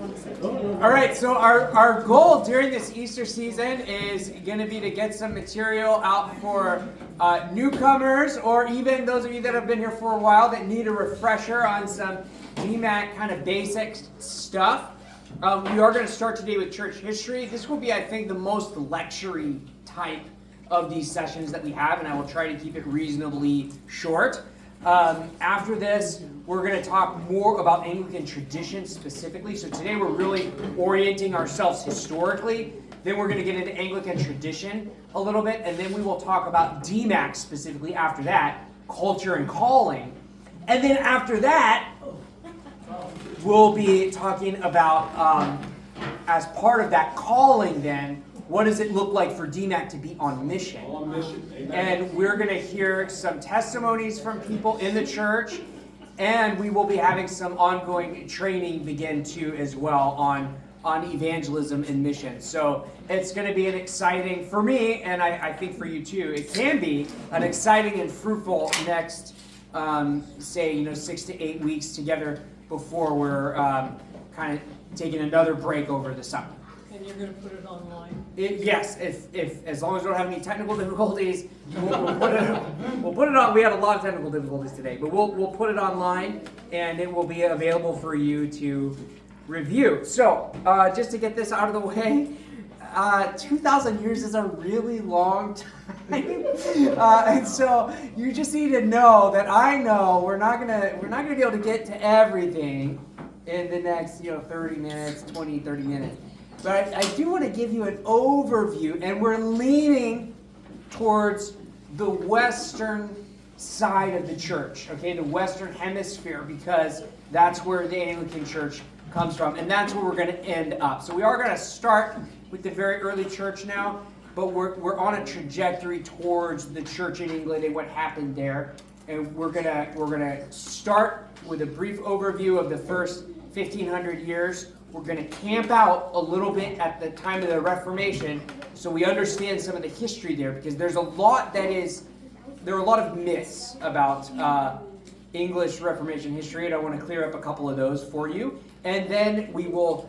All right, so our goal during this Easter season is going to be to get some material out for newcomers, or even those of you that have been here for a while that need a refresher on some GMAT kind of basic stuff. We are going to start today with church history. This will be, I think, the most lecture-y type of these sessions that we have, and I will try to keep it reasonably short. After this, we're going to talk more about Anglican tradition specifically. So today we're really orienting ourselves historically. Then we're going to get into Anglican tradition a little bit, and then we will talk about DMAC specifically after that, culture and calling. And then after that, we'll be talking about, as part of that calling then, what does it look like for DMAC to be on mission? On mission. Amen. And we're going to hear some testimonies from people in the church, and we will be having some ongoing training begin too as well on evangelism and mission. So it's going to be an exciting, for me, and I think for you too, it can be an exciting and fruitful next, 6 to 8 weeks together before we're kind of taking another break over the summer. And you're going to put it online? Yes, if as long as we don't have any technical difficulties, we'll put it on. We had a lot of technical difficulties today, but we'll put it online, and it will be available for you to review. So, just to get this out of the way, 2,000 years is a really long time, and so you just need to know that I know we're not gonna be able to get to everything in the next 30 minutes, 30 minutes. But I do want to give you an overview, and we're leaning towards the western side of the church, okay, the western hemisphere, because that's where the Anglican Church comes from, and that's where we're going to end up. So we are going to start with the very early church now, but we're on a trajectory towards the church in England and what happened there, and we're gonna start with a brief overview of the first 1,500 years. We're going to camp out a little bit at the time of the Reformation so we understand some of the history there, because there are a lot of myths about English Reformation history, and I want to clear up a couple of those for you. And then we will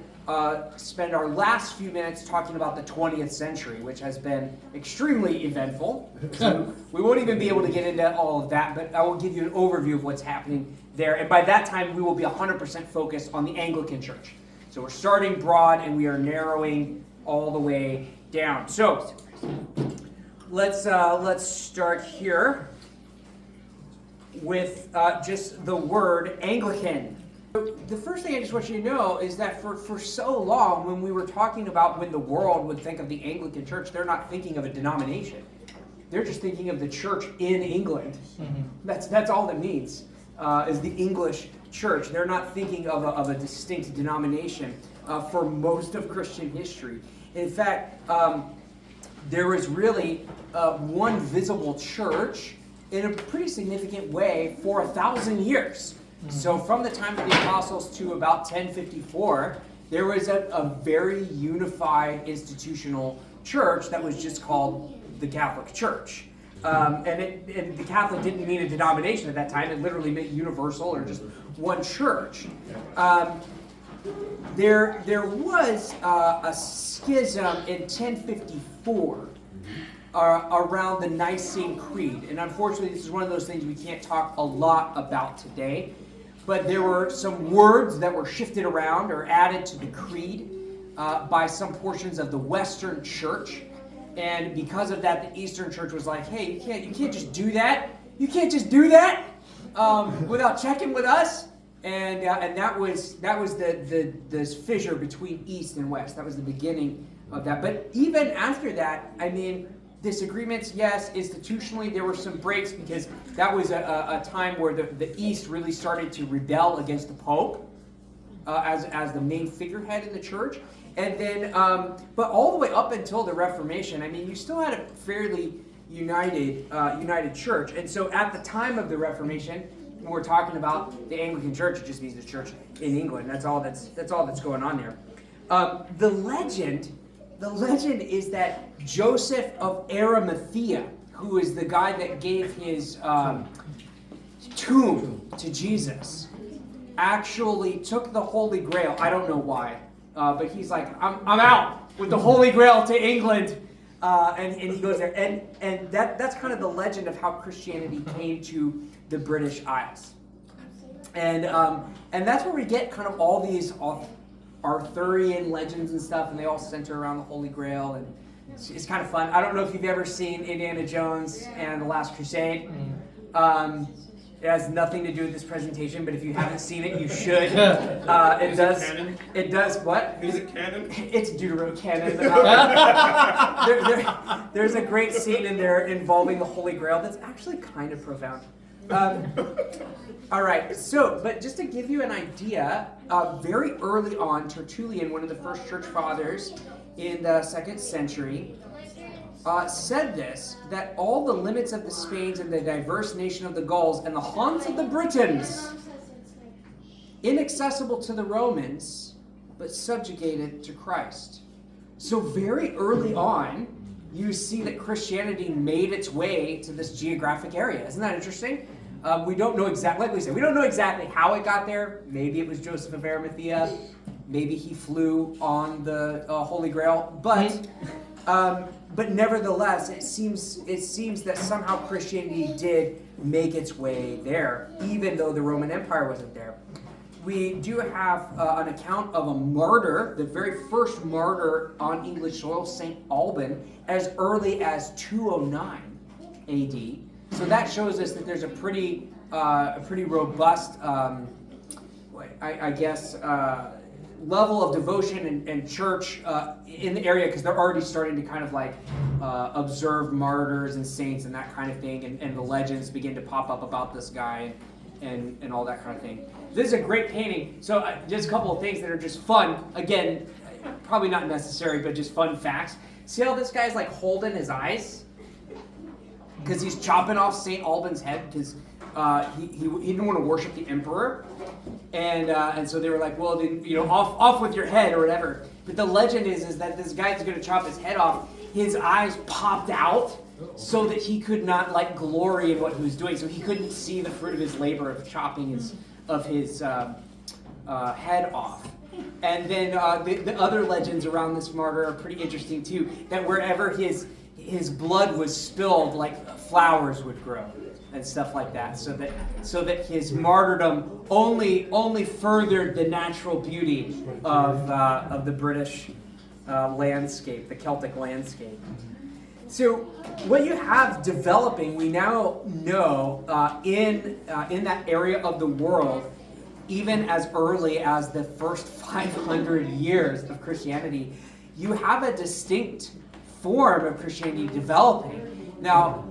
spend our last few minutes talking about the 20th century, which has been extremely eventful. So we won't even be able to get into all of that, but I will give you an overview of what's happening there. And by that time, we will be 100% focused on the Anglican Church. So we're starting broad and we are narrowing all the way down. So let's start here with just the word Anglican. The first thing I just want you to know is that for so long, when we were talking about when the world would think of the Anglican Church, they're not thinking of a denomination. They're just thinking of the church in England. Mm-hmm. That's all it means, is the English church. They're not thinking of a distinct denomination for most of Christian history. In fact, there was really one visible church in a pretty significant way for 1,000 years. Mm-hmm. So from the time of the apostles to about 1054, there was a very unified institutional church that was just called the Catholic Church. And the Catholic didn't mean a denomination at that time. It literally meant universal, or just one church. There was a schism in 1054 around the Nicene Creed. And unfortunately, this is one of those things we can't talk a lot about today. But there were some words that were shifted around or added to the creed by some portions of the Western Church. And because of that, the Eastern Church was like, hey, you can't just do that. You can't just do that without checking with us. And that was the fissure between East and West. That was the beginning of that. But even after that, I mean, disagreements, yes. Institutionally, there were some breaks, because that was a time where the East really started to rebel against the Pope as the main figurehead in the church. And then, but all the way up until the Reformation, I mean, you still had a fairly united church. And so at the time of the Reformation, when we're talking about the Anglican Church, it just means the church in England. That's all that's going on there. The legend is that Joseph of Arimathea, who is the guy that gave his tomb to Jesus, actually took the Holy Grail. I don't know why, but he's like, I'm out with the Holy Grail to England. And he goes there. And that's kind of the legend of how Christianity came to the British Isles. And that's where we get kind of all these Arthurian legends and stuff, and they all center around the Holy Grail, and it's kind of fun. I don't know if you've ever seen Indiana Jones and the Last Crusade. It has nothing to do with this presentation, but if you haven't seen it, you should. It does. Canon? It does what? Is it canon? It's Deuterocanon. There's a great scene in there involving the Holy Grail that's actually kind of profound. All right, so, but just to give you an idea, very early on, Tertullian, one of the first church fathers in the 2nd century, said this, that all the limits of the Spains and the diverse nation of the Gauls and the haunts of the Britons, inaccessible to the Romans, but subjugated to Christ. So very early on, you see that Christianity made its way to this geographic area. Isn't that interesting? We don't know exactly, like we said, we don't know exactly how it got there. Maybe it was Joseph of Arimathea. Maybe he flew on the Holy Grail. But nevertheless, it seems that somehow Christianity did make its way there, even though the Roman Empire wasn't there. We do have an account of a martyr, the very first martyr on English soil, St. Alban, as early as 209 AD. So that shows us that there's a pretty robust, level of devotion and church in the area, because they're already starting to kind of like observe martyrs and saints and that kind of thing, and the legends begin to pop up about this guy and all that kind of thing. This is a great painting. So just a couple of things that are just fun. Again, probably not necessary, but just fun facts. See how this guy's like holding his eyes? Because he's chopping off St. Alban's head because he didn't want to worship the emperor. And so they were like, well, then, off with your head or whatever. But the legend is that this guy's going to chop his head off. His eyes popped out so that he could not like glory in what he was doing. So he couldn't see the fruit of his labor of chopping his head off. And then the other legends around this martyr are pretty interesting too. That wherever his blood was spilled, like flowers would grow and stuff like that, so that his martyrdom only furthered the natural beauty of the British landscape, the Celtic landscape. So what you have developing, we now know in that area of the world, even as early as the first 500 years of Christianity, you have a distinct form of Christianity developing. Now,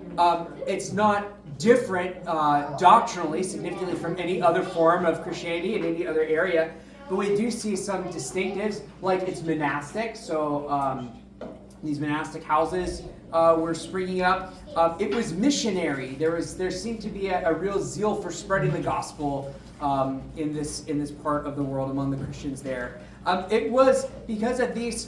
it's not different doctrinally, significantly from any other form of Christianity in any other area, but we do see some distinctives, like it's monastic. So these monastic houses were springing up. It was missionary. There seemed to be a real zeal for spreading the gospel in this part of the world among the Christians there. It was because of these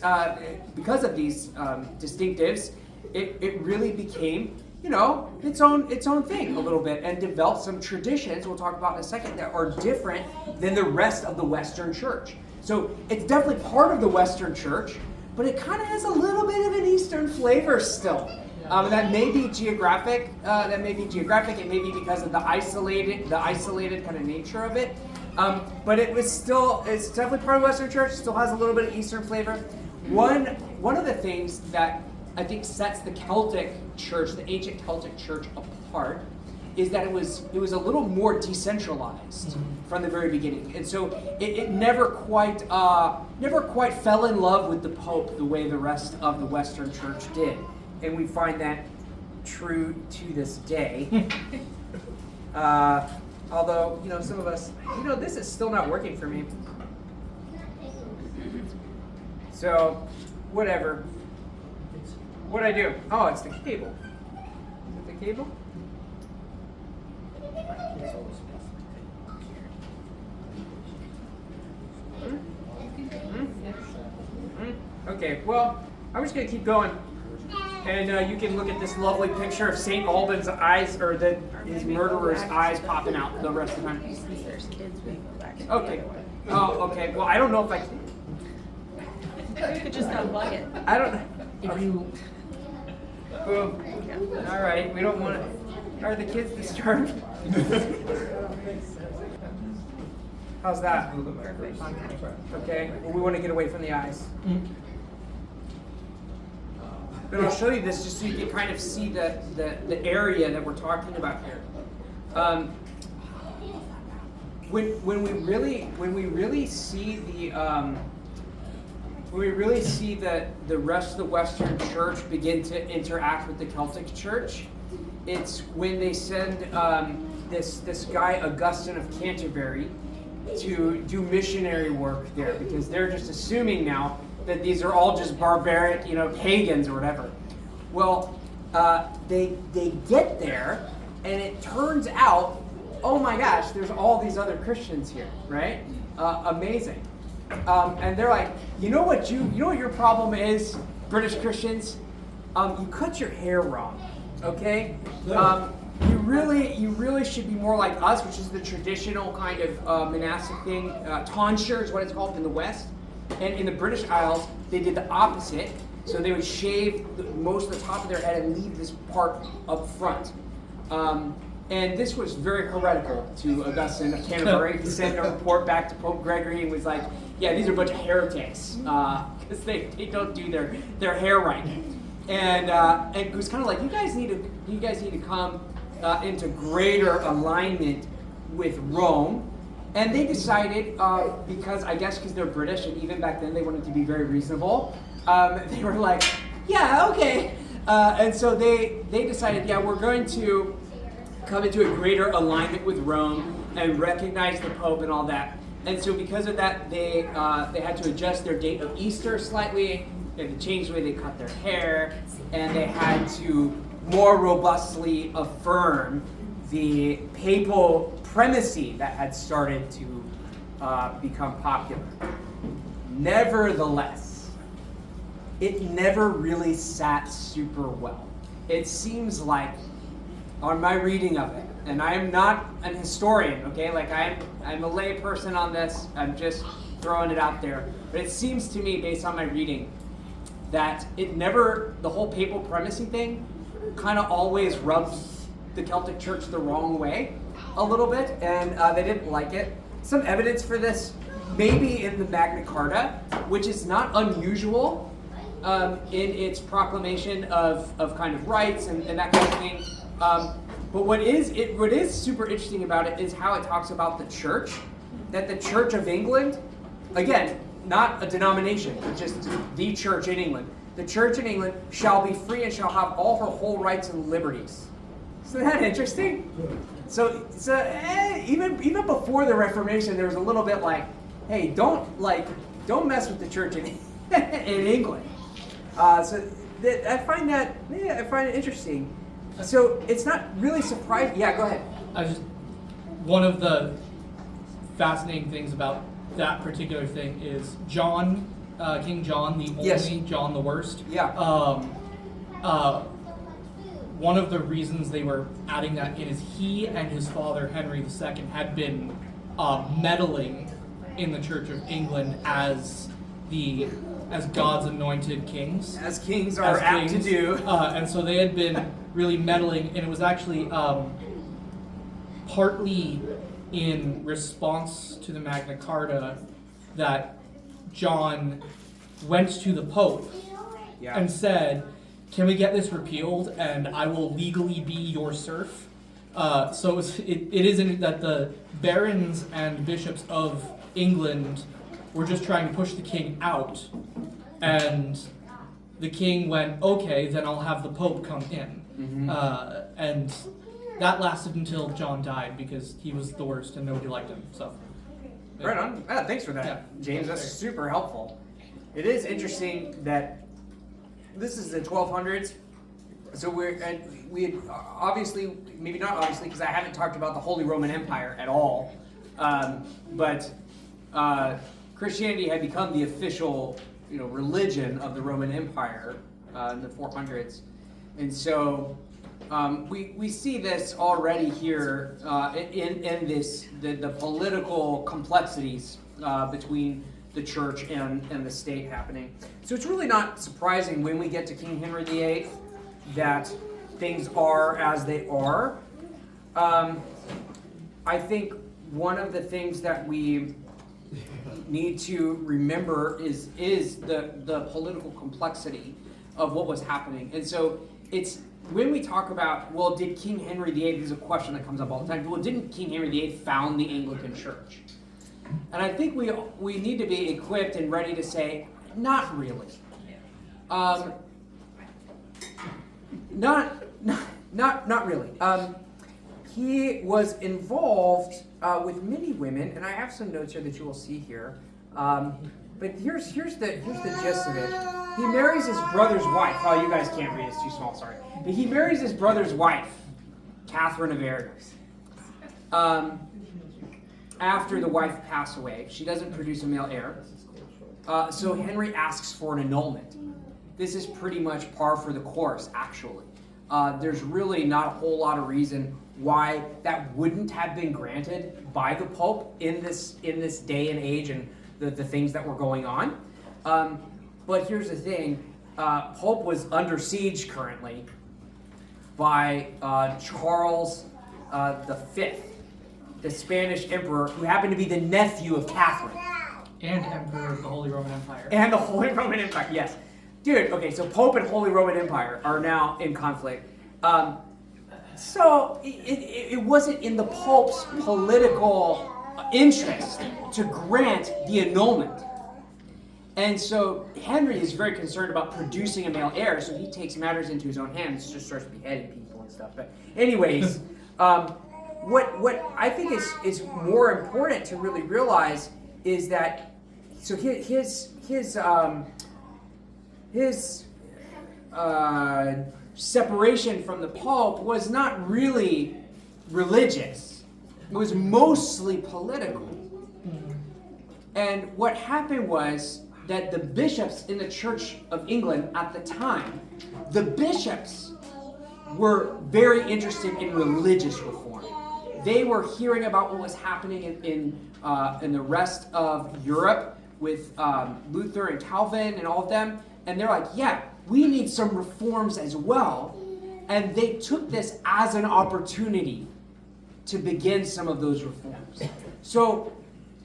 distinctives, it really became its own thing a little bit, and developed some traditions we'll talk about in a second that are different than the rest of the Western Church. So it's definitely part of the Western Church, but it kind of has a little bit of an Eastern flavor still. That may be geographic. It may be because of the isolated kind of nature of it. But it's definitely part of the Western Church. Still has a little bit of Eastern flavor. One of the things that I think sets the Celtic Church, the ancient Celtic Church, apart is that it was a little more decentralized from the very beginning, and so it never quite fell in love with the Pope the way the rest of the Western Church did, and we find that true to this day. Although some of us, this is still not working for me. So whatever. What'd I do? Oh, it's the cable. Is it the cable? Okay, well, I'm just going to keep going. And you can look at this lovely picture of St. Alban's eyes, or his murderer's eyes popping out the rest of the time. Okay. Oh, okay. Well, I don't know if I can. You could just unplug it. I don't know. If you. Boom. All right. We don't want to. Are the kids disturbed? How's that? Okay. Well, we want to get away from the eyes. But I'll show you this just so you can kind of see the area that we're talking about here. When we really see the rest of the Western Church begin to interact with the Celtic Church, it's when they send this guy Augustine of Canterbury to do missionary work there, because they're just assuming now that these are all just barbaric, pagans or whatever. Well, they get there, and it turns out, oh my gosh, there's all these other Christians here, right? Amazing. And they're like, you know what your problem is, British Christians? You cut your hair wrong, okay? You really should be more like us, which is the traditional kind of monastic thing. Tonsure is what it's called in the West. And in the British Isles, they did the opposite. So they would shave most of the top of their head and leave this part up front. And this was very heretical to Augustine of Canterbury. He sent a report back to Pope Gregory and was like, yeah, these are a bunch of heretics, because they don't do their hair right. And it was kind of like, you guys need to come into greater alignment with Rome. And they decided, because they're British, and even back then they wanted to be very reasonable, they were like, yeah, okay. And so they decided, yeah, we're going to come into a greater alignment with Rome and recognize the Pope and all that. And so because of that, they had to adjust their date of Easter slightly. They had to change the way they cut their hair, and they had to more robustly affirm the papal primacy that had started to become popular. Nevertheless, it never really sat super well. It seems like, on my reading of it, and I am not an historian, okay? Like I'm a lay person on this. I'm just throwing it out there. But it seems to me, based on my reading, that the whole papal primacy thing kind of always rubs the Celtic Church the wrong way a little bit, and they didn't like it. Some evidence for this maybe in the Magna Carta, which is not unusual in its proclamation of kind of rights and that kind of thing. But what is super interesting about it is how it talks about the church, that the Church of England, again, not a denomination, but just the church in England. The church in England shall be free and shall have all her whole rights and liberties. Isn't that interesting? So even before the Reformation, there was a little bit like, hey, don't mess with the church in England. So I find it interesting. So it's not really surprising. Yeah, go ahead. One of the fascinating things about that particular thing is John, King John, the only Yes. John the Worst. Yeah. One of the reasons they were adding that in is he and his father Henry II had been meddling in the Church of England as God's anointed kings. As kings are apt to do. And so they had been really meddling, and it was actually partly in response to the Magna Carta that John went to the Pope and said, can we get this repealed and I will legally be your serf? So it isn't that the barons and bishops of England were just trying to push the king out, and the king went, okay, then I'll have the Pope come in. Mm-hmm. And that lasted until John died because he was the worst and nobody liked him. So, Right on. Thanks for that, Yeah. James. That's super helpful. It is interesting that this is the 1200s. So we had obviously, maybe not obviously, because I haven't talked about the Holy Roman Empire at all. But Christianity had become the official, religion of the Roman Empire in the 400s. And so we see this already here in this the political complexities between the church and the state happening. So it's really not surprising when we get to King Henry VIII that things are as they are. I think one of the things that we need to remember is the political complexity of what was happening. And so it's when we talk about, well, did King Henry VIII, this is a question that comes up all the time, well, didn't King Henry VIII found the Anglican Church? And I think we need to be equipped and ready to say, not really. Not really. He was involved with many women, and I have some notes here that you will see here. But here's the gist of it. He marries his brother's wife. Oh, you guys can't read; it's too small. Sorry. But he marries his brother's wife, Catherine of Aragon. After the wife passed away, she doesn't produce a male heir. So Henry asks for an annulment. This is pretty much par for the course, actually. There's really not a whole lot of reason why that wouldn't have been granted by the Pope in this day and age and the things that were going on. But here's the thing. Pope was under siege currently by Charles V, the Spanish emperor, who happened to be the nephew of Catherine. And Emperor of the Holy Roman Empire. And the Holy Roman Empire, yes. Dude, okay, so Pope and Holy Roman Empire are now in conflict. So it wasn't in the Pope's political interest to grant the annulment. And so Henry is very concerned about producing a male heir, so he takes matters into his own hands, just starts beheading people and stuff. But anyways, what I think is more important to really realize is that so his separation from the Pope was not really religious. It was mostly political. And what happened was that the bishops in the Church of England at the time, the bishops were very interested in religious reform. They were hearing about what was happening in the rest of Europe with Luther and Calvin and all of them. And they're like, yeah, we need some reforms as well. And they took this as an opportunity to begin some of those reforms. So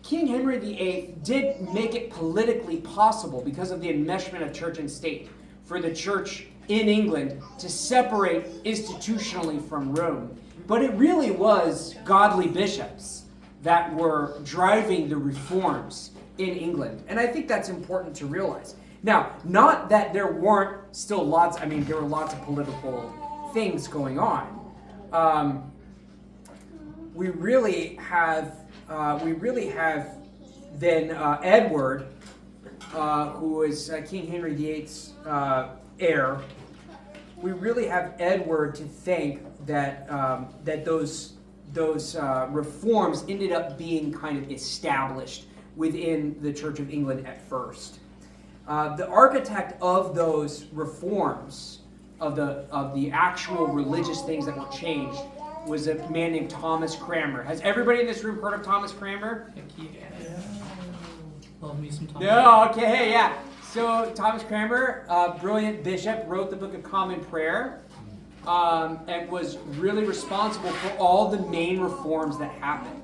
King Henry VIII did make it politically possible, because of the enmeshment of church and state, for the church in England to separate institutionally from Rome. But it really was godly bishops that were driving the reforms in England. And I think that's important to realize. Now, not that there weren't still there were lots of political things going on. We really have then Edward, who is King Henry VIII's heir. We really have Edward to thank that those reforms ended up being kind of established within the Church of England at first. The architect of those reforms, of the actual religious things that were changed, was a man named Thomas Cranmer. Has everybody in this room heard of Thomas Cranmer? Love me some Thomas. No, okay, yeah. So Thomas Cranmer, a brilliant bishop, wrote the Book of Common Prayer, and was really responsible for all the main reforms that happened.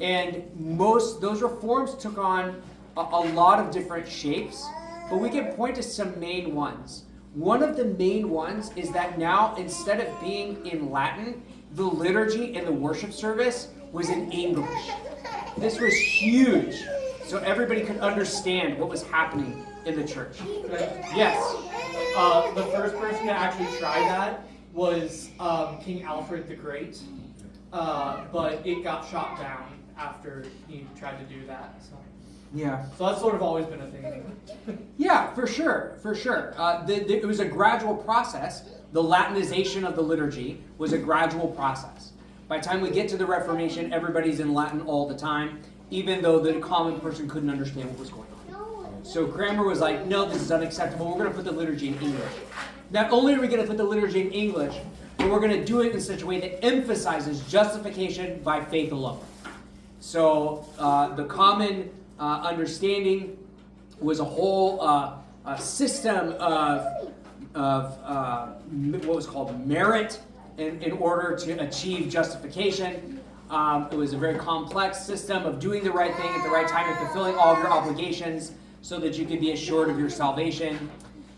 And those reforms took on a lot of different shapes, but we can point to some main ones. One of the main ones is that now, instead of being in Latin, the liturgy and the worship service was in English. This was huge, so everybody could understand what was happening in the church. Yes? The first person to actually try that was King Alfred the Great, but it got shot down after he tried to do that. Yeah. So that's sort of always been a thing in England. Yeah, for sure. It was a gradual process. The Latinization of the liturgy was a gradual process. By the time we get to the Reformation, everybody's in Latin all the time, even though the common person couldn't understand what was going on. So Cranmer was like, no, this is unacceptable. We're going to put the liturgy in English. not only are we going to put the liturgy in English, but we're going to do it in such a way that emphasizes justification by faith alone. So the common understanding was a whole system of what was called merit in order to achieve justification. It was a very complex system of doing the right thing at the right time and fulfilling all of your obligations so that you could be assured of your salvation.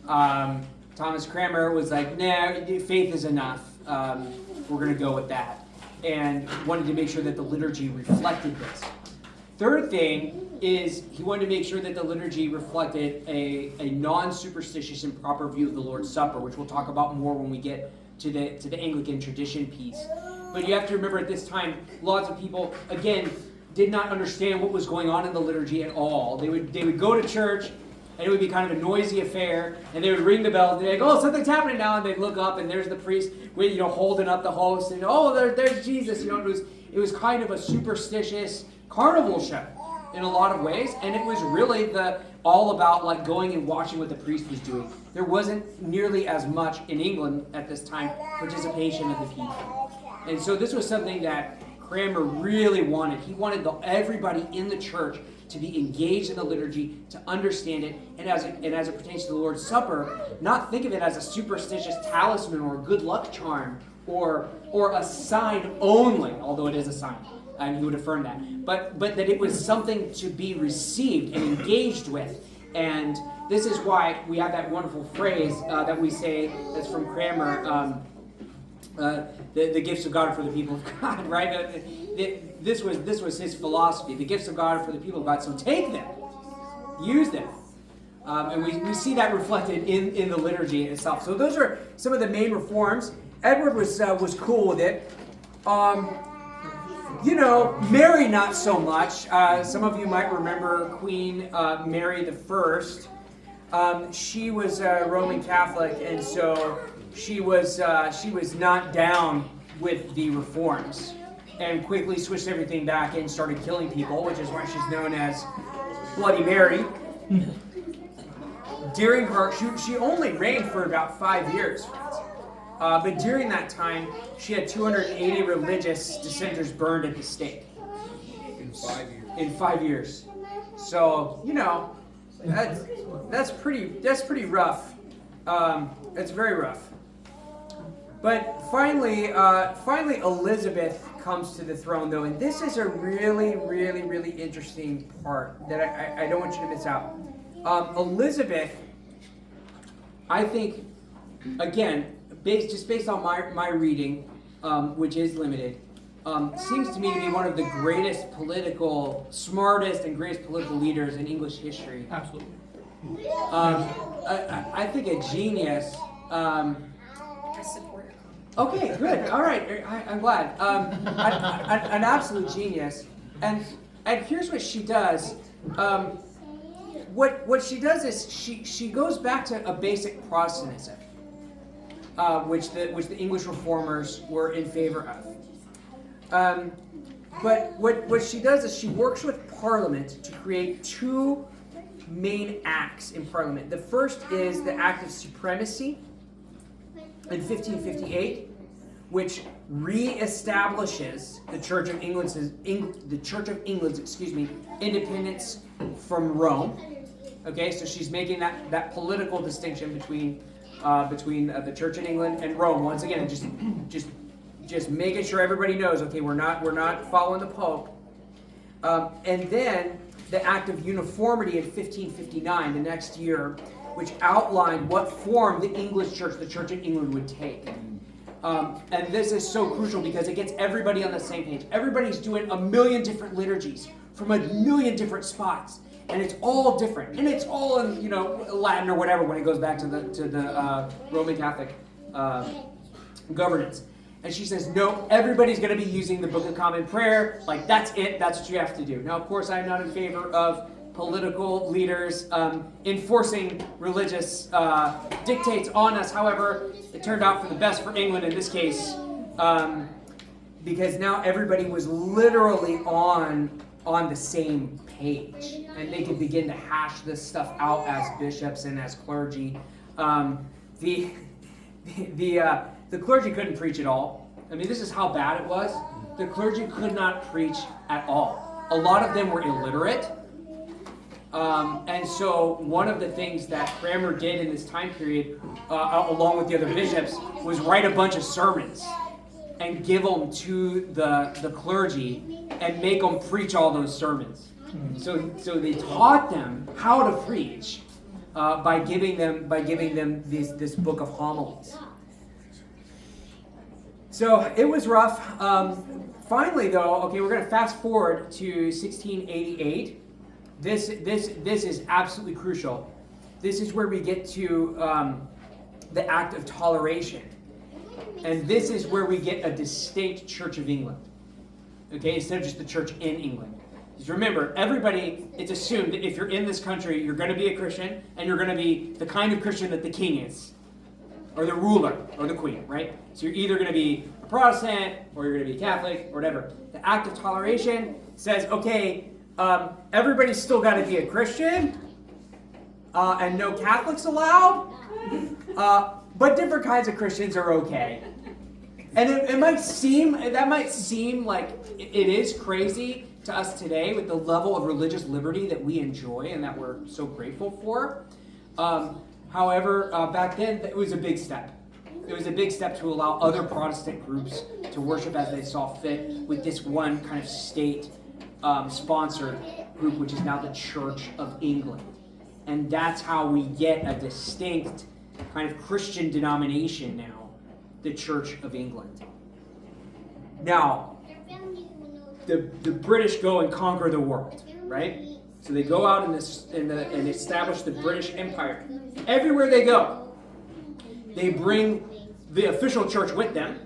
Thomas Cranmer was like, nah, faith is enough. We're going to go with that. And wanted to make sure that the liturgy reflected this. Third thing is he wanted to make sure that the liturgy reflected a non-superstitious and proper view of the Lord's Supper, which we'll talk about more when we get to the Anglican tradition piece. But you have to remember at this time, lots of people, again, did not understand what was going on in the liturgy at all. They would go to church, and it would be kind of a noisy affair, and they would ring the bell, and they'd be like, oh, something's happening now, and they'd look up, and there's the priest, holding up the host, and oh, there's Jesus. It was kind of a superstitious carnival show in a lot of ways, and it was really all about like going and watching what the priest was doing. There wasn't nearly as much in England at this time participation of the people. And so this was something that Cranmer really wanted. He wanted everybody in the church to be engaged in the liturgy, to understand it, and as it pertains to the Lord's Supper, not think of it as a superstitious talisman or a good luck charm or a sign only, although it is a sign, and he would affirm that. But that it was something to be received and engaged with. And this is why we have that wonderful phrase that we say that's from Cranmer, the gifts of God are for the people of God, right? This was his philosophy. The gifts of God are for the people of God, so take them, use them. And we see that reflected in the liturgy itself. So those are some of the main reforms. Edward was cool with it. Mary not so much. Some of you might remember Queen Mary the First. She was a Roman Catholic, and so she was not down with the reforms, and quickly switched everything back and started killing people, which is why she's known as Bloody Mary. During her, she only reigned for about 5 years. But during that time, she had 280 religious dissenters burned at the stake. In 5 years. In 5 years. So, that's pretty rough. It's very rough. But finally Elizabeth comes to the throne, though, and this is a really, really, really interesting part that I don't want you to miss out. Elizabeth, I think, again, based on my reading, which is limited, seems to me to be one of the smartest and greatest political leaders in English history. Absolutely. I think a genius. I support it. Okay, good. All right, I'm glad. An absolute genius. And here's what she does. What she does is she goes back to a basic Protestantism, which the English reformers were in favor of. But what she does is she works with Parliament to create two main acts in Parliament. The first is the Act of Supremacy in 1558, which re-establishes the Church of England's independence from Rome. Okay, so she's making that political distinction between the Church in England and Rome. Once again, just making sure everybody knows. Okay, we're not following the Pope. And then the Act of Uniformity in 1559, the next year, which outlined what form the English Church, the Church in England, would take. And this is so crucial because it gets everybody on the same page. Everybody's doing a million different liturgies from a million different spots, and it's all different, and it's all in Latin or whatever when it goes back to the Roman Catholic governance. And she says, no, everybody's going to be using the Book of Common Prayer. Like, that's it. That's what you have to do. Now, of course, I'm not in favor of political leaders enforcing religious dictates on us. However, it turned out for the best for England in this case, because now everybody was literally on the same page, and they could begin to hash this stuff out as bishops and as clergy. the clergy couldn't preach at all. I mean, this is how bad it was. The clergy could not preach at all. A lot of them were illiterate. And so one of the things that Cranmer did in this time period, along with the other bishops, was write a bunch of sermons and give them to the clergy and make them preach all those sermons. So they taught them how to preach by giving them this book of homilies. So it was rough. Finally, though, okay, we're going to fast forward to 1688. This is absolutely crucial. This is where we get to the Act of Toleration. And this is where we get a distinct Church of England. Okay, instead of just the church in England. Because remember, everybody, it's assumed that if you're in this country, you're going to be a Christian, and you're going to be the kind of Christian that the king is. Or the ruler, or the queen, right? So you're either going to be a Protestant, or you're going to be Catholic, or whatever. The Act of Toleration says, okay, everybody's still got to be a Christian, and no Catholics allowed, but different kinds of Christians are okay. And that might seem like it is crazy to us today with the level of religious liberty that we enjoy and that we're so grateful for. However, back then, it was a big step. It was a big step to allow other Protestant groups to worship as they saw fit with this one kind of state-sponsored group, which is now the Church of England. And that's how we get a distinct kind of Christian denomination now, the Church of England. Now, the British go and conquer the world, right? So they go out and establish the British Empire. Everywhere they go, they bring the official church with them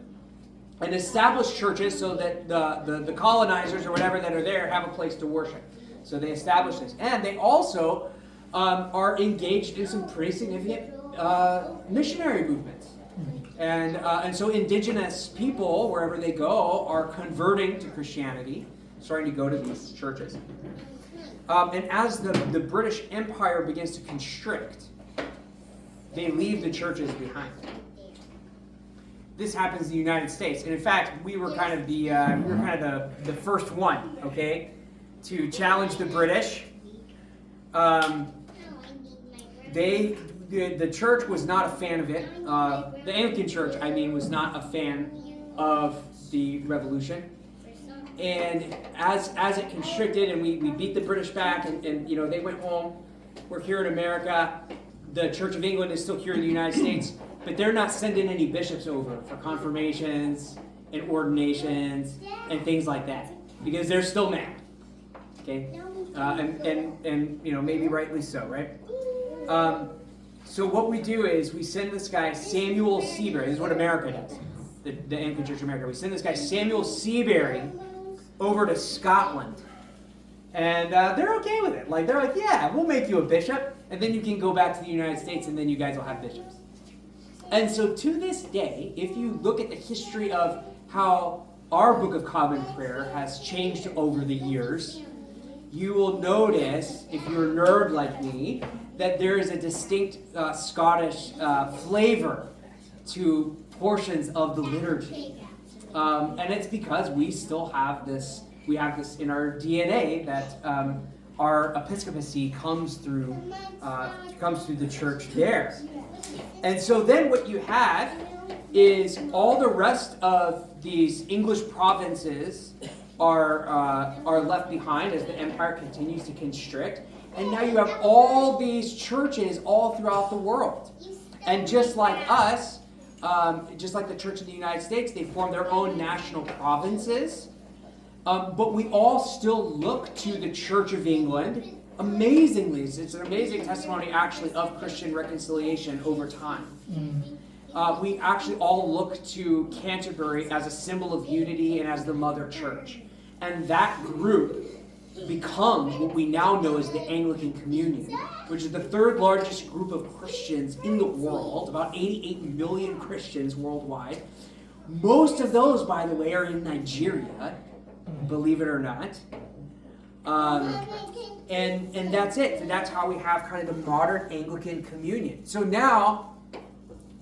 and establish churches so that the colonizers or whatever that are there have a place to worship. So they establish this. And they also are engaged in some pretty significant missionary movements. And so indigenous people, wherever they go, are converting to Christianity, starting to go to these churches. And as the British Empire begins to constrict, they leave the churches behind. This happens in the United States, and in fact, we were kind of the first one, okay, to challenge the British. The church was not a fan of it. The Anglican Church, was not a fan of the Revolution. And as it constricted, and we beat the British back, and they went home. We're here in America. The Church of England is still here in the United States, but they're not sending any bishops over for confirmations and ordinations and things like that because they're still mad. Okay, and maybe rightly so, right? So what we do is we send this guy Samuel Seabury. This is what America does. The Anglican Church of America. We send this guy Samuel Seabury over to Scotland. And they're okay with it. They're like, yeah, we'll make you a bishop, and then you can go back to the United States, and then you guys will have bishops. And so to this day, if you look at the history of how our Book of Common Prayer has changed over the years, you will notice, if you're a nerd like me, that there is a distinct Scottish flavor to portions of the liturgy. And it's because we still have this. We have this in our DNA that our episcopacy comes through the church there. And so then what you have is all the rest of these English provinces are left behind as the empire continues to constrict. And now you have all these churches all throughout the world. And just like us, just like the Church of the United States, they form their own national provinces. But we all still look to the Church of England. Amazingly, it's an amazing testimony actually of Christian reconciliation over time. We actually all look to Canterbury as a symbol of unity and as the mother church. And that group becomes what we now know as the Anglican Communion, which is the third largest group of Christians in the world, about 88 million Christians worldwide. Most of those, by the way, are in Nigeria, believe it or not. And that's it. And that's how we have kind of the modern Anglican Communion. So now,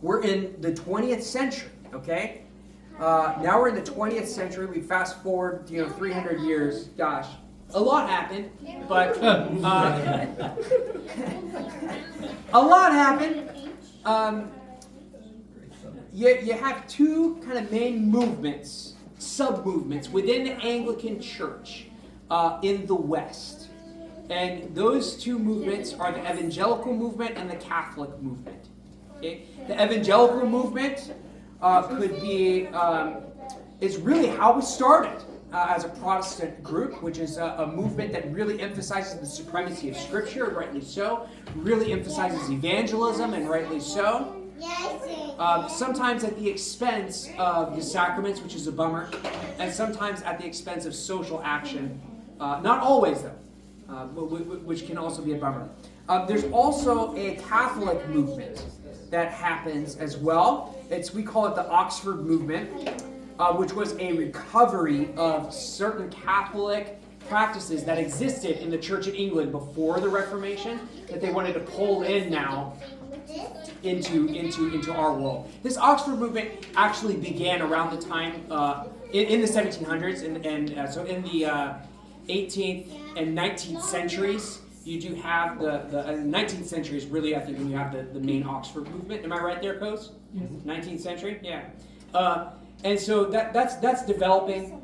we're in the 20th century, okay? Now we're in the 20th century. We fast forward, 300 years. Gosh, a lot happened, but a lot happened. You have two kind of main movements, sub-movements within the Anglican Church in the West. And those two movements are the evangelical movement and the Catholic movement. Okay? The evangelical movement could be, is really how we started as a Protestant group, which is a movement that really emphasizes the supremacy of Scripture, rightly so, really emphasizes evangelism, and rightly so. Sometimes at the expense of the sacraments, which is a bummer, and sometimes at the expense of social action. Not always, though, which can also be a bummer. There's also a Catholic movement that happens as well. We call it the Oxford movement, which was a recovery of certain Catholic practices that existed in the Church in England before the Reformation that they wanted to pull in now into our world. This Oxford movement actually began around the time in the 1700s, and so in the 18th and 19th centuries. You do have the 19th century is really, I think, when you have the main Oxford movement. Am I right there, Coase? Yes. 19th century, yeah. And so that's developing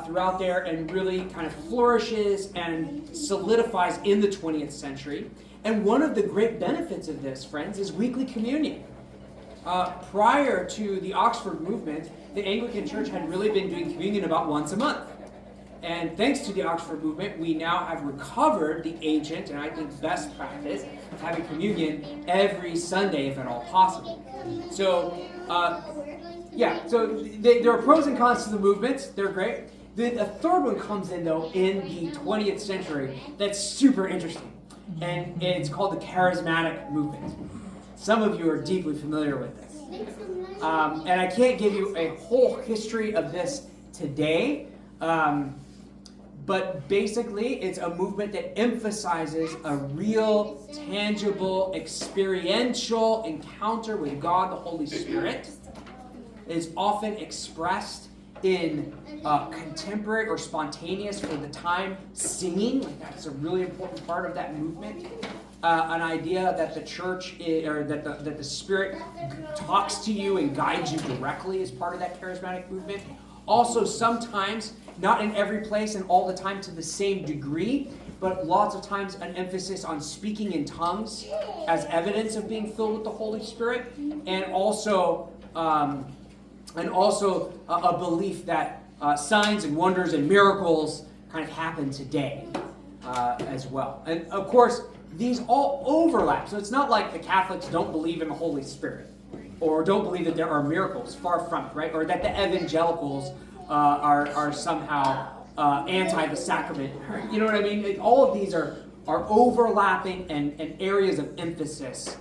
throughout there and really kind of flourishes and solidifies in the 20th century. And one of the great benefits of this, friends, is weekly communion. Prior to the Oxford movement, the Anglican Church had really been doing communion about once a month. And thanks to the Oxford movement, we now have recovered the ancient, and I think best practice, of having communion every Sunday, if at all possible. So, there are pros and cons to the movements. They're great. The third one comes in, though, in the 20th century that's super interesting. And it's called the charismatic movement. Some of you are deeply familiar with this. And I can't give you a whole history of this today. But basically, it's a movement that emphasizes a real, tangible, experiential encounter with God, the Holy Spirit. It is often expressed in contemporary or spontaneous, for the time, singing. Like that's a really important part of that movement. An idea that the church that the Spirit talks to you and guides you directly is part of that charismatic movement. Also, sometimes, not in every place and all the time to the same degree, but lots of times an emphasis on speaking in tongues as evidence of being filled with the Holy Spirit, and also a belief that signs and wonders and miracles kind of happen today as well. And of course, these all overlap. So it's not like the Catholics don't believe in the Holy Spirit, or don't believe that there are miracles, far from it, right? Or that the evangelicals are somehow anti the sacrament. You know what I mean? All of these are overlapping and areas of emphasis,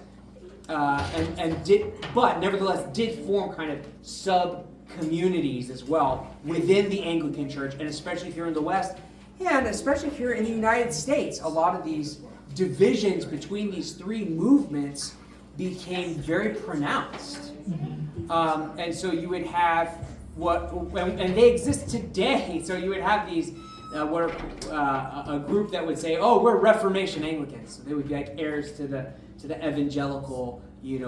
but nevertheless did form kind of sub-communities as well within the Anglican Church, and especially here in the West, and especially here in the United States. A lot of these divisions between these three movements became very pronounced. And so you would have and they exist today. So you would have these, a group that would say, oh, we're Reformation Anglicans. So they would be like heirs to the evangelical,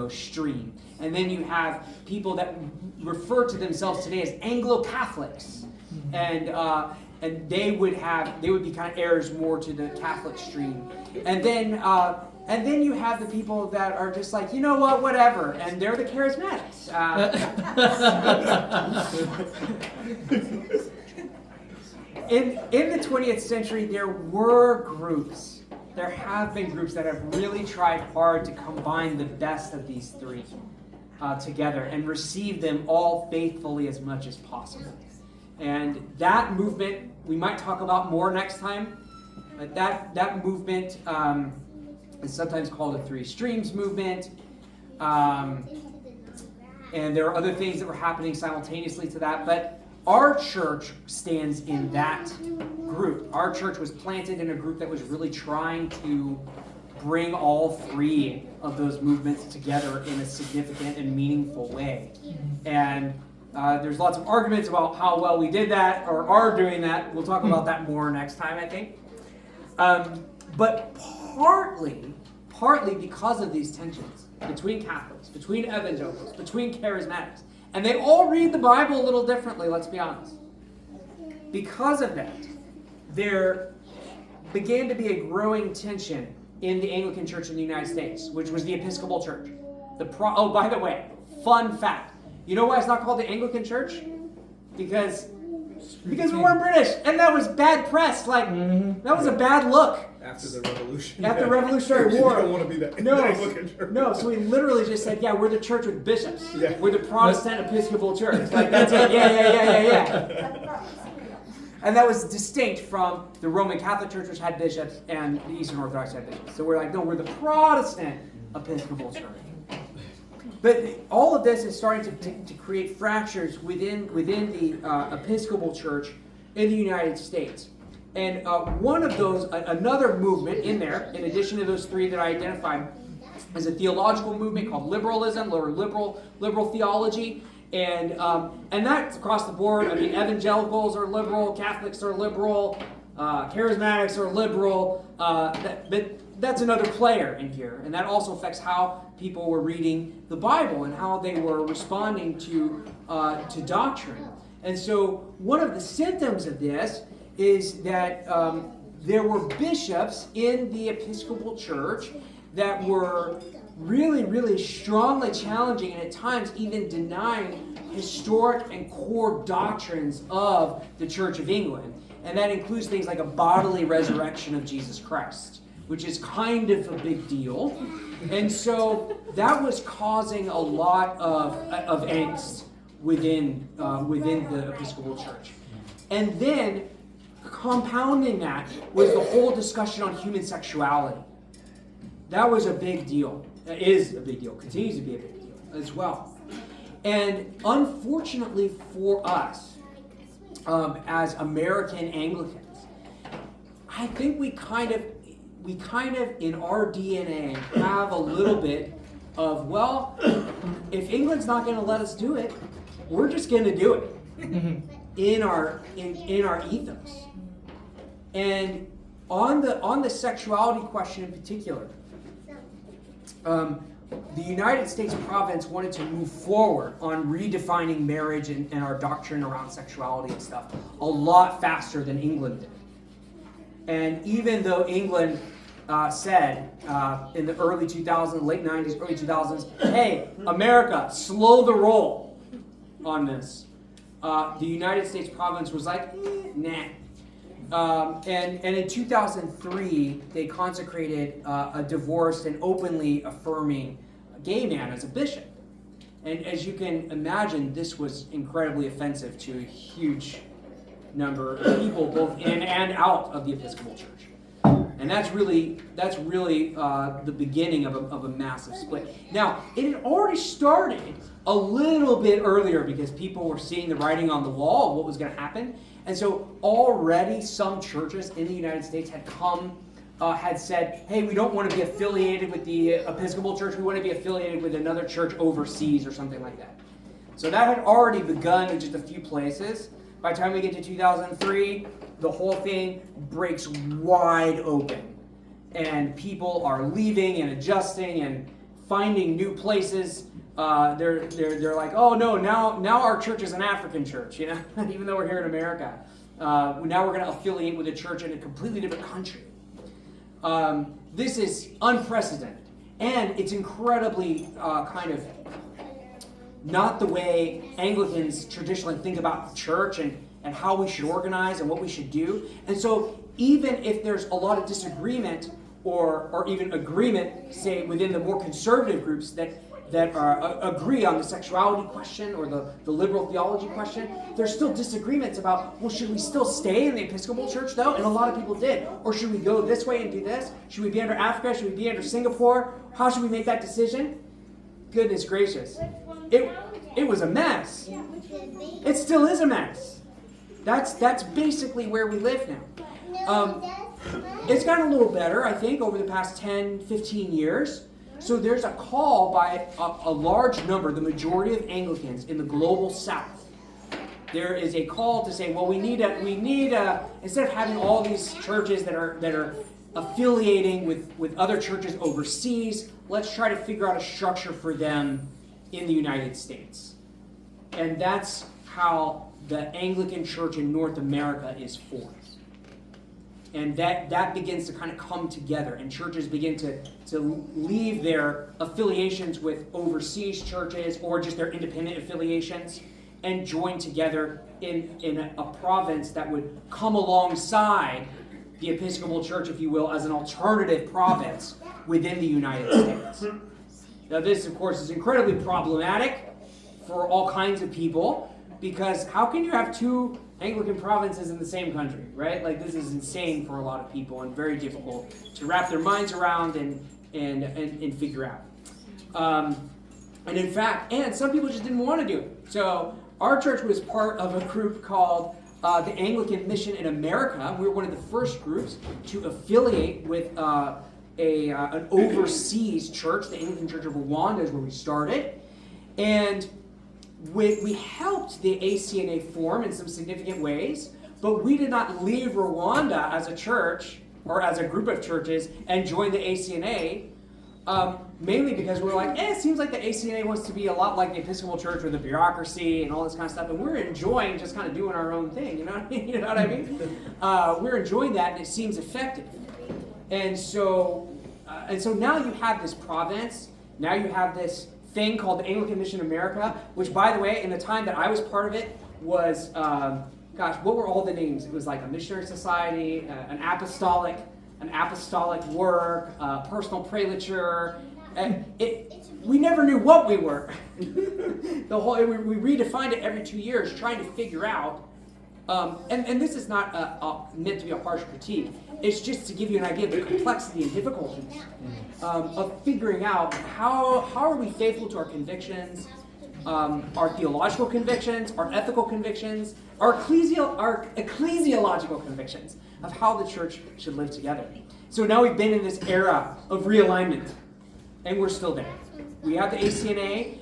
stream. And then you have people that refer to themselves today as Anglo-Catholics. And they would be kind of heirs more to the Catholic stream. And then you have the people that are just like, you know what, whatever, and they're the charismatics. In the 20th century, there were groups. There have been groups that have really tried hard to combine the best of these three together and receive them all faithfully as much as possible. And that movement, we might talk about more next time, but that movement is sometimes called a Three Streams movement. And there are other things that were happening simultaneously to that, but our church stands in that group. Our church was planted in a group that was really trying to bring all three of those movements together in a significant and meaningful way. And there's lots of arguments about how well we did that or are doing that. We'll talk about that more next time, I think. But partly because of these tensions between Catholics, between evangelicals, between charismatics, and they all read the Bible a little differently, let's be honest. Because of that, there began to be a growing tension in the Anglican Church in the United States, which was the Episcopal Church. Oh, by the way, fun fact. You know why it's not called the Anglican Church? Because we weren't British, and that was bad press. That was a bad look. After the Revolution. After the Revolutionary War. You don't want to be that No, Anglican church. no. So we literally just said, yeah, we're the church with bishops. Yeah. We're the Protestant Episcopal Church. Like, that's it. Yeah. And that was distinct from the Roman Catholic Church, which had bishops, and the Eastern Orthodox had bishops. So we're like, no, we're the Protestant Episcopal Church. But all of this is starting to create fractures within the Episcopal Church in the United States. And one of those, another movement in there, in addition to those three that I identified, is a theological movement called liberalism or liberal theology. And that's across the board. I mean, evangelicals are liberal, Catholics are liberal, charismatics are liberal. But that's another player in here, and that also affects how people were reading the Bible and how they were responding to doctrine. And so, one of the symptoms of this is that there were bishops in the Episcopal Church that were really, really strongly challenging and at times even denying historic and core doctrines of the Church of England. And that includes things like a bodily resurrection of Jesus Christ, which is kind of a big deal. And so that was causing a lot of angst within the Episcopal Church. And then compounding that was the whole discussion on human sexuality. That was a big deal. It is a big deal. Continues to be a big deal as well. And unfortunately for us, as American Anglicans, I think we kind of in our DNA have a little bit of, well, if England's not going to let us do it, we're just going to do it in our ethos. And on the sexuality question in particular, the United States province wanted to move forward on redefining marriage and our doctrine around sexuality and stuff a lot faster than England did. And even though England said in the early 2000s, late 90s, early 2000s, hey, America, slow the roll on this, the United States province was like, nah. And in 2003, they consecrated a divorced and openly affirming gay man as a bishop. And as you can imagine, this was incredibly offensive to a huge number of people, both in and out of the Episcopal Church. And that's really the beginning of a massive split. Now, it had already started a little bit earlier because people were seeing the writing on the wall of what was going to happen. And so already some churches in the United States had said, hey, we don't want to be affiliated with the Episcopal Church. We want to be affiliated with another church overseas or something like that. So that had already begun in just a few places. By the time we get to 2003, the whole thing breaks wide open. And people are leaving and adjusting and finding new places. They're like, oh no, now our church is an African church, you know, even though we're here in America. Now we're going to affiliate with a church in a completely different country. This is unprecedented. And it's incredibly kind of not the way Anglicans traditionally think about the church and how we should organize and what we should do. And so even if there's a lot of disagreement or even agreement, say, within the more conservative groups that agree on the sexuality question or the liberal theology question, there's still disagreements about, well, should we still stay in the Episcopal Church, though? And a lot of people did. Or should we go this way and do this? Should we be under Africa? Should we be under Singapore? How should we make that decision? Goodness gracious. It was a mess. It still is a mess. That's basically where we live now. It's gotten a little better, I think, over the past 10, 15 years. So there's a call by a large number, the majority of Anglicans in the global south. There is a call to say, well, we need instead of having all these churches that are affiliating with other churches overseas, let's try to figure out a structure for them in the United States. And that's how the Anglican Church in North America is formed. And that begins to kind of come together, and churches begin to leave their affiliations with overseas churches or just their independent affiliations and join together in a province that would come alongside the Episcopal Church, if you will, as an alternative province within the United States. Now this, of course, is incredibly problematic for all kinds of people, because how can you have two Anglican provinces in the same country, right? Like, this is insane for a lot of people and very difficult to wrap their minds around and figure out. And in fact, some people just didn't want to do it. So our church was part of a group called the Anglican Mission in America. We were one of the first groups to affiliate with an overseas church. The Anglican Church of Rwanda is where we started. And we helped the ACNA form in some significant ways, but we did not leave Rwanda as a church or as a group of churches and join the ACNA, mainly because we were like, it seems like the ACNA wants to be a lot like the Episcopal Church with the bureaucracy and all this kind of stuff, and we're enjoying just kind of doing our own thing, you know what I mean? We're enjoying that, and it seems effective. And so now you have this province, now you have this thing called the Anglican Mission America, which, by the way, in the time that I was part of it was, what were all the names? It was like a missionary society, an apostolic work, personal prelature. And we never knew what we were. We redefined it every 2 years, trying to figure out. And this is not meant to be a harsh critique. It's just to give you an idea of the complexity and difficulties of figuring out how are we faithful to our convictions, our theological convictions, our ethical convictions, our ecclesiological convictions of how the church should live together. So now we've been in this era of realignment, and we're still there. We have the ACNA.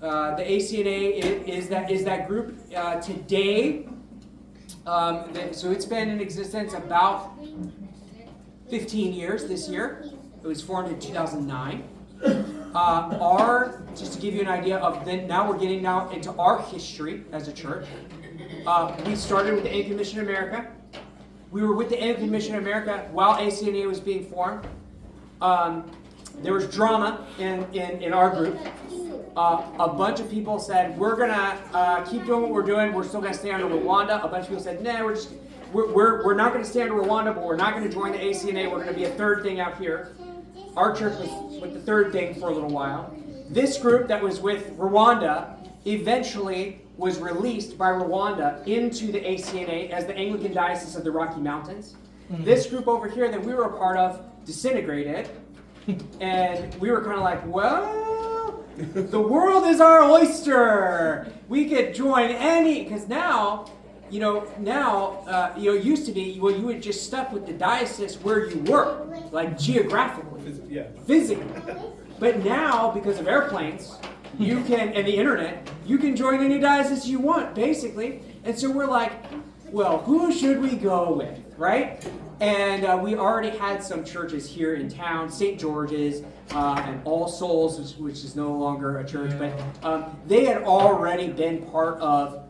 The ACNA is that group today. So it's been in existence about 15 years this year. It was formed in 2009. Just to give you an idea of now we're getting into our history as a church. We started with the Anglican Mission America. We were with the Anglican Mission America while ACNA was being formed. There was drama in our group. A bunch of people said, we're going to keep doing what we're doing. We're still going to stay under Rwanda. A bunch of people said, nah, we're not going to stay under Rwanda, but we're not going to join the ACNA. We're going to be a third thing out here. Our church was with the third thing for a little while. This group that was with Rwanda eventually was released by Rwanda into the ACNA as the Anglican Diocese of the Rocky Mountains. Mm-hmm. This group over here that we were a part of disintegrated. And we were kind of like, well, the world is our oyster. We could join because now, it used to be, you were just stuck with the diocese where you were, like geographically, physically. But now, because of airplanes, and the internet, you can join any diocese you want, basically. And so we're like, well, who should we go with, right? And we already had some churches here in town, St. George's and All Souls, which is no longer a church, but they had already been part of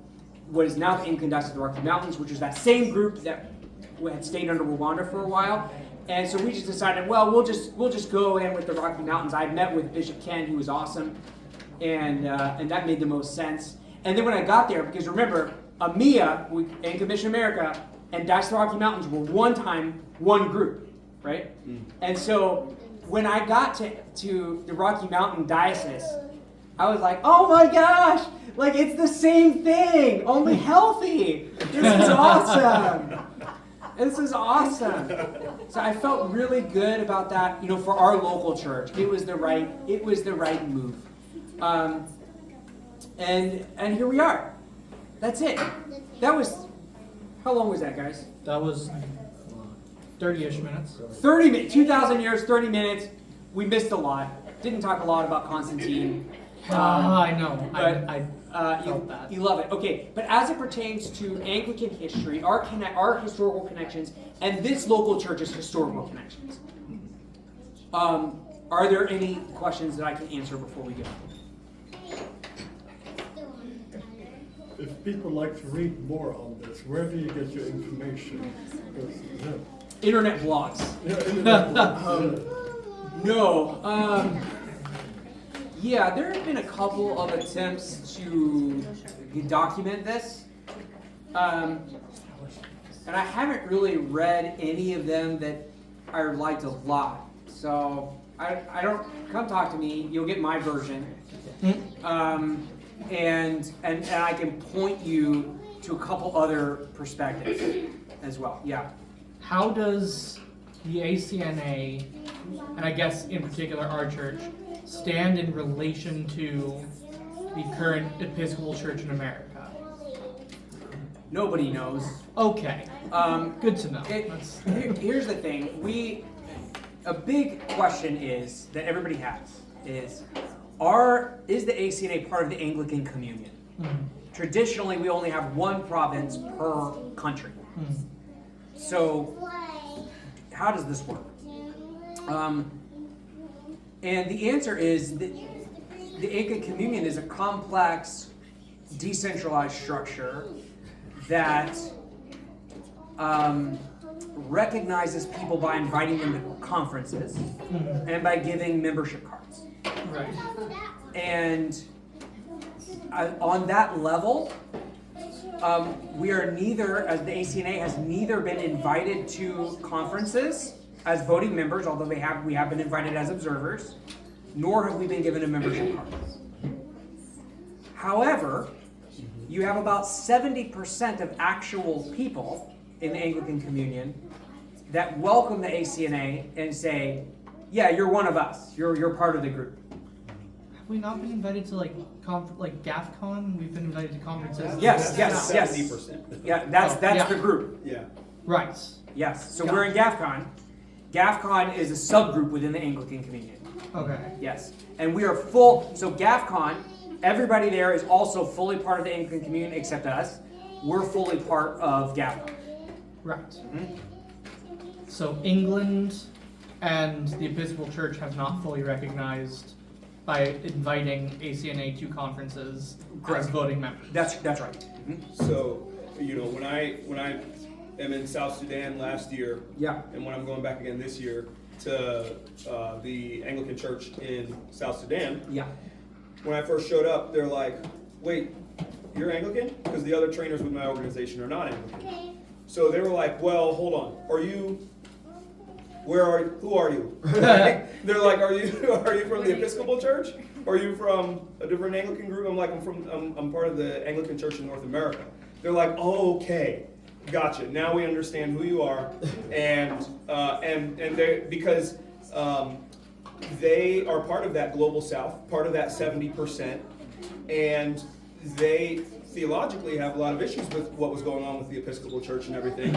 what is now the Anglican Diocese of the Rocky Mountains, which is that same group that had stayed under Rwanda for a while. And so we just decided, well, we'll just go in with the Rocky Mountains. I met with Bishop Ken, he was awesome, and that made the most sense. And then when I got there, because remember, AMIA, Anglican Mission America, and Diocese of the Rocky Mountains were one group, right? Mm. And so when I got to the Rocky Mountain Diocese, I was like, oh my gosh, like it's the same thing, only healthy. This is awesome. This is awesome. So I felt really good about that, for our local church. It was the right move. And here we are. That's it. How long was that, guys? That was 30-ish minutes. 30 minutes, 2,000 years, 30 minutes. We missed a lot. Didn't talk a lot about Constantine. I know. But I felt that. you love it. Okay, but as it pertains to Anglican history, our historical connections, and this local church's historical connections, are there any questions that I can answer before we go? If people like to read more on this, where do you get your information? Because, Internet blogs. No. Yeah, there have been a couple of attempts to document this. And I haven't really read any of them that I liked a lot. So I don't, come talk to me, you'll get my version. And I can point you to a couple other perspectives as well. Yeah. How does the ACNA, and I guess in particular our church, stand in relation to the current Episcopal Church in America? Nobody knows. Okay. Good to know. Here's the thing. A big question is that everybody has is the ACNA part of the Anglican Communion? Mhm. Traditionally, we only have one province per country. Mhm. So, how does this work? And the answer is that the Anglican Communion is a complex, decentralized structure that recognizes people by inviting them to conferences and by giving membership cards. Right. And on that level, we are neither, as the ACNA has neither been invited to conferences as voting members, although we have been invited as observers, nor have we been given a membership card. However, you have about 70% of actual people in the Anglican Communion that welcome the ACNA and say, yeah, you're one of us. You're part of the group. Have we not been invited to like GAFCON? We've been invited to conferences. Yes. 70%. Yeah, that's Yeah. the group. Yeah. Right. Yes. So we're in GAFCON. GAFCON is a subgroup within the Anglican Communion. Okay. Yes. And we are full. So GAFCON, everybody there is also fully part of the Anglican Communion except us. We're fully part of GAFCON. Right. Mhm. So England and the Episcopal Church have not fully recognized by inviting ACNA to conferences Correct. as voting members. That's right. Mhm. So, when I am in South Sudan last year, Yeah. and when I'm going back again this year to the Anglican Church in South Sudan, Yeah. when I first showed up, they're like, "Wait, you're Anglican?" Because the other trainers with my organization are not Anglican. So they were like, "Well, hold on. Who are you?" They're like, "Are you from the Episcopal Church? Or are you from a different Anglican group?" I'm like, I'm part of the Anglican Church in North America. They're like, "Oh, okay. Gotcha. Now we understand who you are." And they, because they are part of that global south, part of that 70%, and they theologically have a lot of issues with what was going on with the Episcopal Church and everything.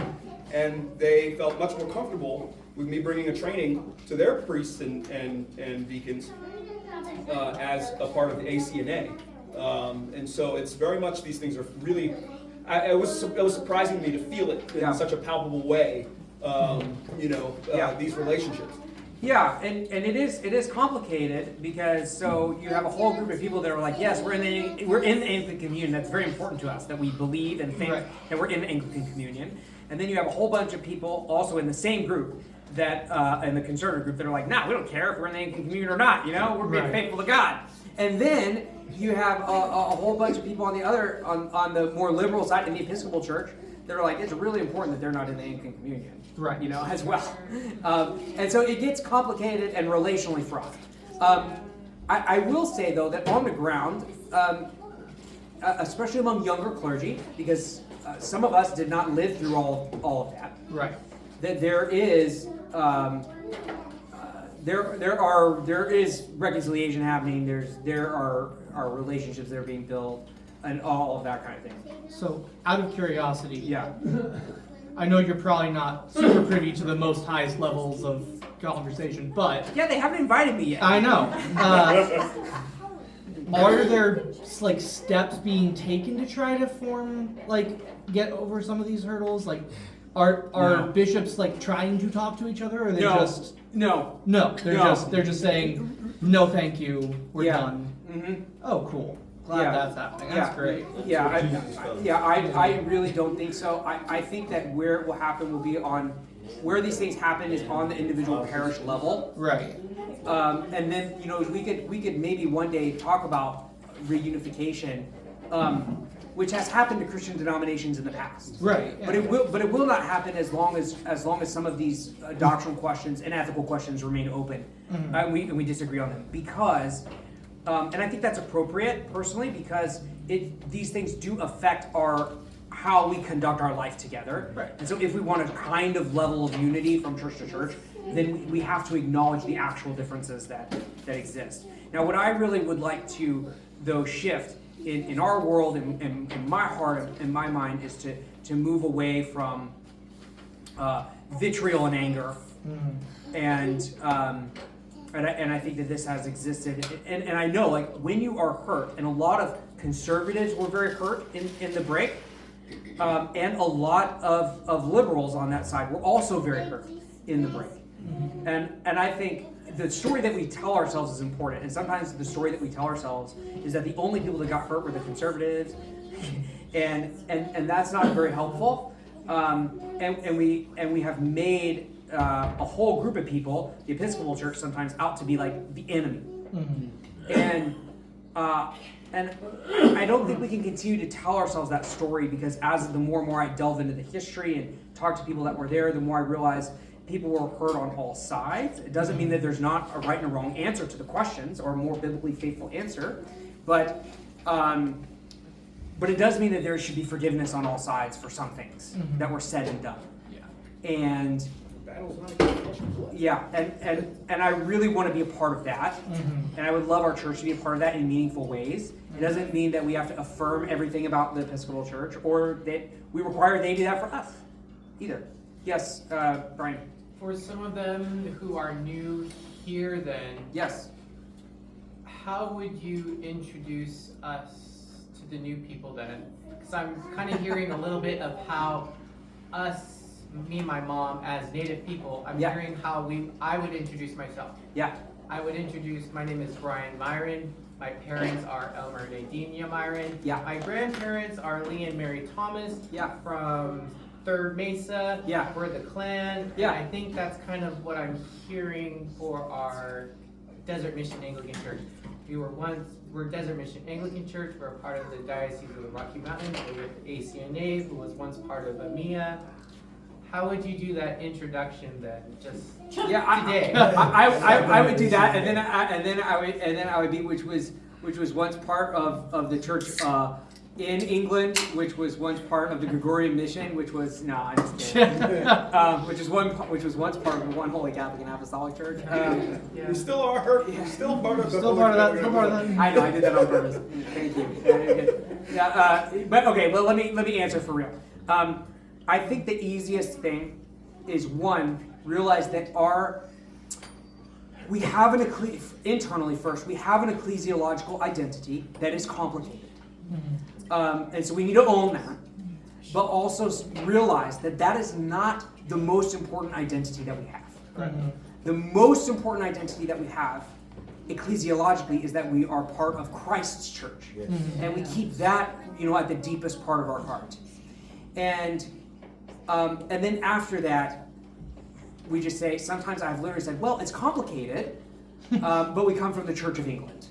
And they felt much more comfortable with me bringing a training to their priests and deacons as a part of the ACNA. And so it's very much, these things are really, it was surprising to me to feel it in such a palpable way, these relationships. Yeah, and it is complicated because so you have a whole group of people that are like, yes, we're in the Anglican Communion. That's very important to us that we believe and think that we're in the Anglican Communion. And then you have a whole bunch of people also in the same group that in the conservative group that are like, nah, we don't care if we're in the Anglican Communion or not. We're being faithful to God. And then you have a whole bunch of people on the other on the more liberal side in the Episcopal Church that are like, it's really important that they're not in the Anglican Communion. Right. As well. And so it gets complicated and relationally fraught. I will say, though, that on the ground, especially among younger clergy, because some of us did not live through all of that, Right. that there is there is reconciliation happening. There are relationships that are being built, and all of that kind of thing. So, out of curiosity, Yeah. I know you're probably not super privy to the most highest levels of conversation, but Yeah, they haven't invited me yet. I know. Are there like steps being taken to try to get over some of these hurdles? Like, are No. bishops like trying to talk to each other, or are they No. just No. no? They're No. just saying no, thank you, we're Yeah. done. Mm-hmm. Oh, cool. Glad Yeah. that's happening. That's great. Yeah, Jesus does. I really don't think so. I think that where it will happen will be on where these things happen is on the individual parish level. Right. And then, you know, we could maybe one day talk about reunification, which has happened to Christian denominations in the past. Right. But it will not happen as long as some of these doctrinal questions and ethical questions remain open, and we disagree on them because, and I think that's appropriate personally because these things do affect how we conduct our life together. Right. And so if we want a kind of level of unity from church to church, then we have to acknowledge the actual differences that exist. Now, what I really would like to, though, shift in our world, in my heart, in my mind, is to move away from vitriol and anger. And I think that this has existed. And I know, like, when you are hurt, and a lot of conservatives were very hurt in the break, and a lot of liberals on that side were also very hurt in the break. And I think the story that we tell ourselves is important. And sometimes the story that we tell ourselves is that the only people that got hurt were the conservatives, and that's not very helpful. And we have made a whole group of people, the Episcopal Church, sometimes out to be like the enemy. And I don't think we can continue to tell ourselves that story because the more and more I delve into the history and talk to people that were there, the more I realize people were hurt on all sides. It doesn't mean that there's not a right and a wrong answer to the questions or a more biblically faithful answer, but it does mean that there should be forgiveness on all sides for some things that were said and done. Yeah. And Battle's not a question. yeah, and I really want to be a part of that, and I would love our church to be a part of that in meaningful ways. It doesn't mean that we have to affirm everything about the Episcopal Church or that we require they do that for us either. Yes, Brian. For some of them who are new here, then, Yes. how would you introduce us to the new people then? Because I'm kind of hearing a little bit of how me and my mom, as Native people, I'm Yeah. hearing how I would introduce myself. Yeah. I would introduce, my name is Brian Myron. My parents are Elmer and Nadinia Myron. Yeah. My grandparents are Lee and Mary Thomas. Yeah. From Third Mesa. Yeah. We're the clan. Yeah. And I think that's kind of what I'm hearing for our Desert Mission Anglican Church. We're Desert Mission Anglican Church. We're a part of the Diocese of the Rocky Mountains. We're with ACNA, who was once part of AMIA. How would you do that introduction then? Just Yeah, today. I would do that, and then I would be which was once part of the church in England, which was once part of the Gregorian Mission, which was I'm just kidding. which was once part of the One Holy Catholic and Apostolic Church. We still are. We're still part of the. Still part of that. Still part of that. I know I did that on purpose. Thank you. Yeah, but okay. Well, let me answer for real. I think the easiest thing is one, realize that we have internally first, we have an ecclesiological identity that is complicated. And so we need to own that, but also realize that is not the most important identity that we have. Right. The most important identity that we have ecclesiologically is that we are part of Christ's church. Yes. And we keep that, at the deepest part of our heart. And then after that, we just say, sometimes I've literally said, well, it's complicated, but we come from the Church of England.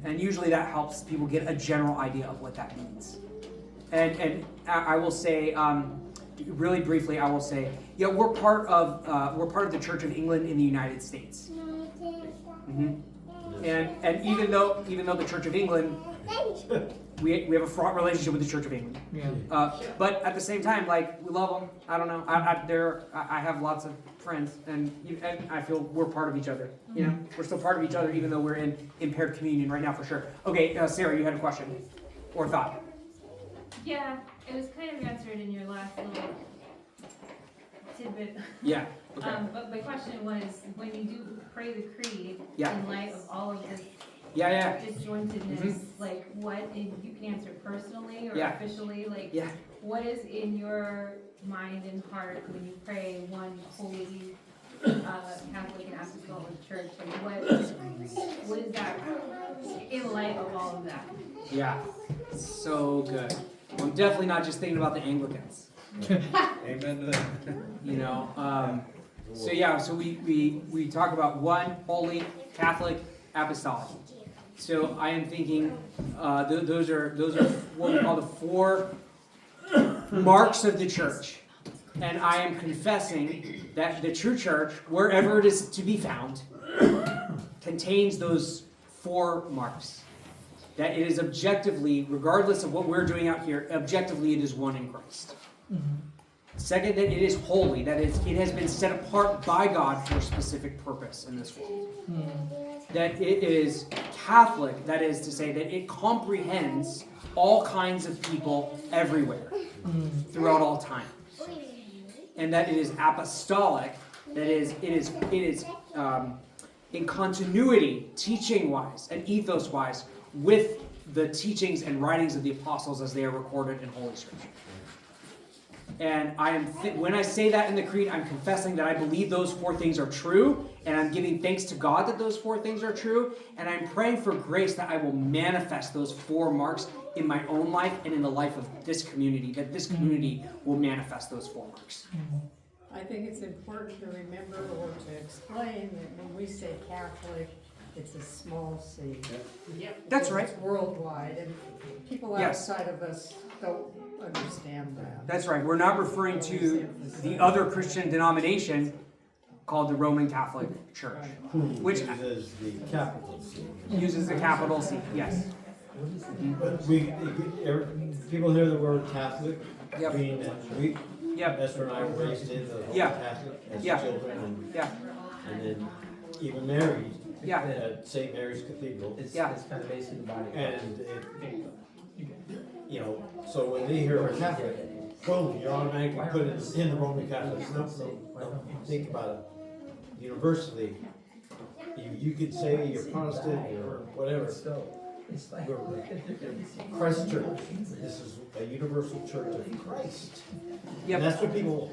And usually that helps people get a general idea of what that means. And I will say, really briefly, I will say, yeah, we're part of the Church of England in the United States. And even though the Church of England, we have a fraught relationship with the Church of England. Yeah. But at the same time, like, we love them. I don't know. I have lots of friends, and I feel we're part of each other. We're still part of each other, even though we're in impaired communion right now, for sure. Okay, Sarah, you had a question or thought? Yeah, it was kind of answered in your last little tidbit. Yeah. Okay. But my question was, when you do pray the creed, Yeah. in light of all of this Yeah. disjointedness, like what, and you can answer personally or Yeah. officially, like Yeah. what is in your mind and heart when you pray one holy Catholic and Apostolic Church? Like what is that in light of all of that? Yeah. So good. I'm definitely not just thinking about the Anglicans. Amen to that. You know. So yeah. So we talk about one holy Catholic apostolic. So I am thinking those are what we call the 4 marks of the church, and I am confessing that the true church, wherever it is to be found, contains those 4 marks. That it is objectively, regardless of what we're doing out here, objectively it is one in Christ. Second, that it is holy, that it has been set apart by God for a specific purpose in this world. That it is Catholic, that is to say that it comprehends all kinds of people everywhere, throughout all time. And that it is apostolic, that it is in continuity, teaching-wise and ethos-wise, with the teachings and writings of the apostles as they are recorded in Holy Scripture. And when I say that in the creed, I'm confessing that I believe those 4 things are true, and I'm giving thanks to God that those 4 things are true, and I'm praying for grace that I will manifest those 4 marks in my own life and in the life of this community, that this community will manifest those 4 marks. I think it's important to remember or to explain that when we say Catholic, it's a small c. That's Because right. It's worldwide, and people Yes. outside of us don't understand that. That's right. We're not referring to the other Christian denomination called the Roman Catholic Church, which uses the capital C. uses the capital C. Yes. But people hear the word Catholic, Yep. meaning that we, Yep. Esther and I were raised in the Yeah. Catholic as Yeah. children, Yeah. and then even Mary Yeah. at St. Mary's Cathedral. Yeah. It's kind of based in the body. And so when they hear a Catholic, boom, you're automatically put in the Roman Catholic. No, think about it. Universally, you could say you're Protestant or whatever. Christ Church. This is a universal church of Christ. Yep. And that's what people,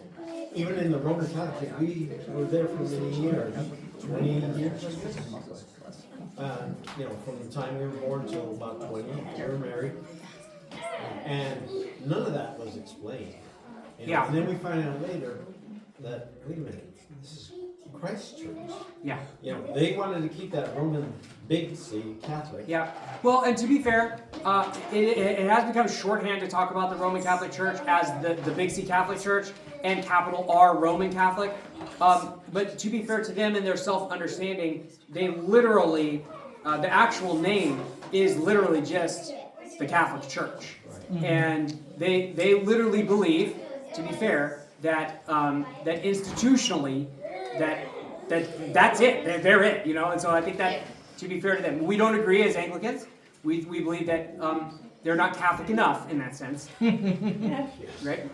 even in the Roman Catholic, we were there for many years, 20 years. From the time we were born till about 20, we were married. And none of that was explained. Yeah. And then we find out later that, wait a minute, this is Christ Church. Yeah. They wanted to keep that Roman big C Catholic. Yeah. Well, and to be fair, it has become shorthand to talk about the Roman Catholic Church as the Big C Catholic Church and capital R Roman Catholic. But to be fair to them and their self-understanding, they literally, the actual name is literally just the Catholic Church. And they literally believe, to be fair, that that institutionally, that's it. They're it, And so I think that, to be fair to them, we don't agree as Anglicans. We believe that they're not Catholic enough in that sense, right?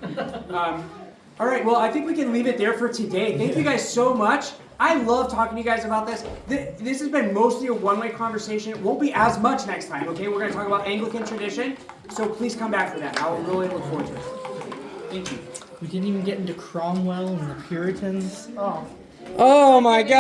All right. Well, I think we can leave it there for today. Thank you guys so much. I love talking to you guys about this. This has been mostly a one-way conversation. It won't be as much next time. Okay, we're going to talk about Anglican tradition. So please come back for that. I will really look forward to it. Thank you. We didn't even get into Cromwell and the Puritans. Oh my God.